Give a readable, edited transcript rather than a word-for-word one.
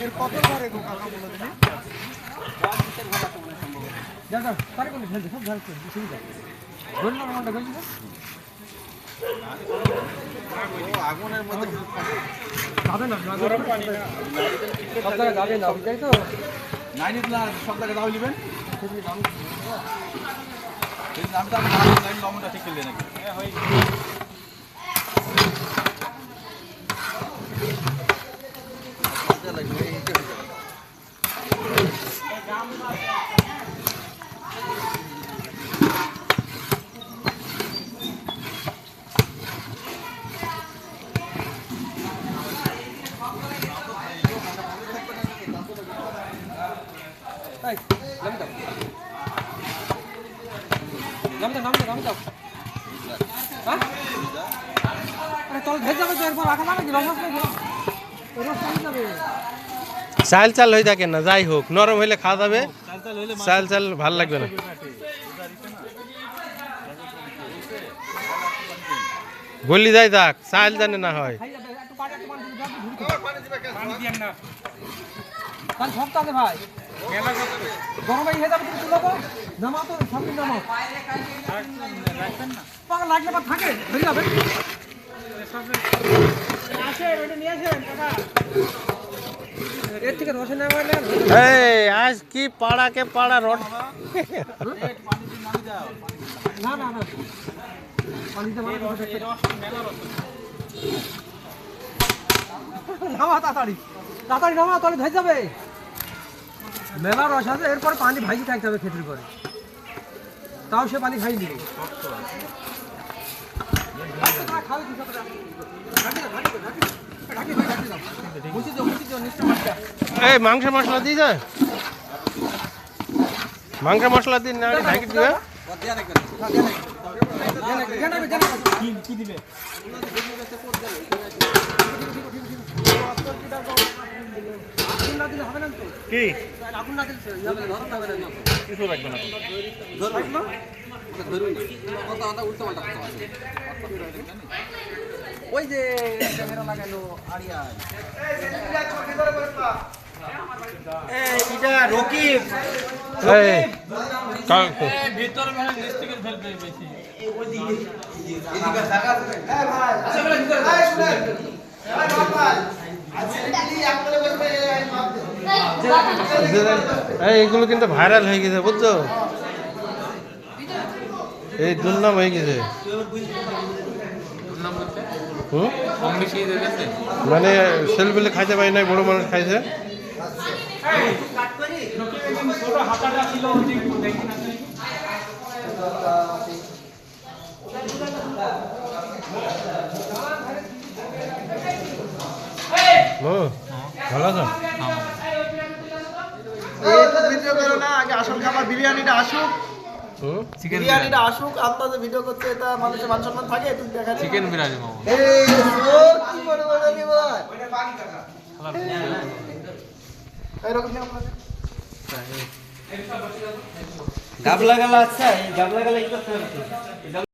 এর কত ঘরে গো কাকা বলে দিন যা যা তারে কোন ফেলতে সব ঝাড়ছে সুবিধা ধরুন না মনটা গেল না ও আগুনের মধ্যে যাবে না গরম পানি না সব জায়গা যাবে না তাই তো নাইনিত না সব জায়গা দাও নেবেন সেটি দাম এই দামটা লাইন লম্বাটা ঠিক করলে নাকি হ্যাঁ হয় চাল চাল হয়ে থাকে না, যাই হোক নরম হইলে খাওয়া যাবে। চাল চাল ভাল লাগবে না। গলি যাই যাক, চাল জানে না হয়। ভাই গরম হয়ে যাবে তুমি তুলো নামা তো সব নামা পাগল লাগলে বা থাকে ধরে যাবে আসে ওটা নিয়ে আসেন কাকা এর থেকে রসে না হইলে এই আজ কি পাড়া কে পাড়া রড পানি দিয়ে নামি দাও না না না পানি দিয়ে মানে রস মেলা রস নামা তাড়াতাড়ি তাড়াতাড়ি নামা তাহলে ভেজে যাবে মেলা রস আছে এরপর পানি ভাইজি থাকতে হবে খেতের পরে তাও সে পানি খাই নিবে এই মাংস মশলা দিয়ে যায়, মাংস মশলা দিন না ঢাকি দিবে কি দিবে কি কিছু রাখবে না ওই যে ক্যামেরা লাগানো আরিয়া এটা রকিব ভিতর মানে নিস্তিকের ফেলবে বেশি ওই দিকে এদিকে জায়গা এই ভাই আচ্ছা বলে ভিতরে এই শুনেন এই ভাই এইগুলো কিন্তু ভাইরাল হয়ে গেছে বুঝছো, এই দুর্নাম হয়ে গেছে। মানে সেলফিলে খাইতে পারি নাই, বড় মানুষ খাইছে। ভালো আছো? ভিডিও করো না, আগে আসল খাবার বিরিয়ানিটা আসুক, বিরিয়ানিটা আসুক। আপনাদের ভিডিও করতে এটা মানুষের মান সম্মান থাকে, তুমি দেখা চিকেন বিরিয়ানি মামা এই ও কি বড় বড় নিব ওটা পানি কাকা এরকম নিয়ম আছে গাবলা গালা। আচ্ছা এই গাবলা গালা কি করতে হবে?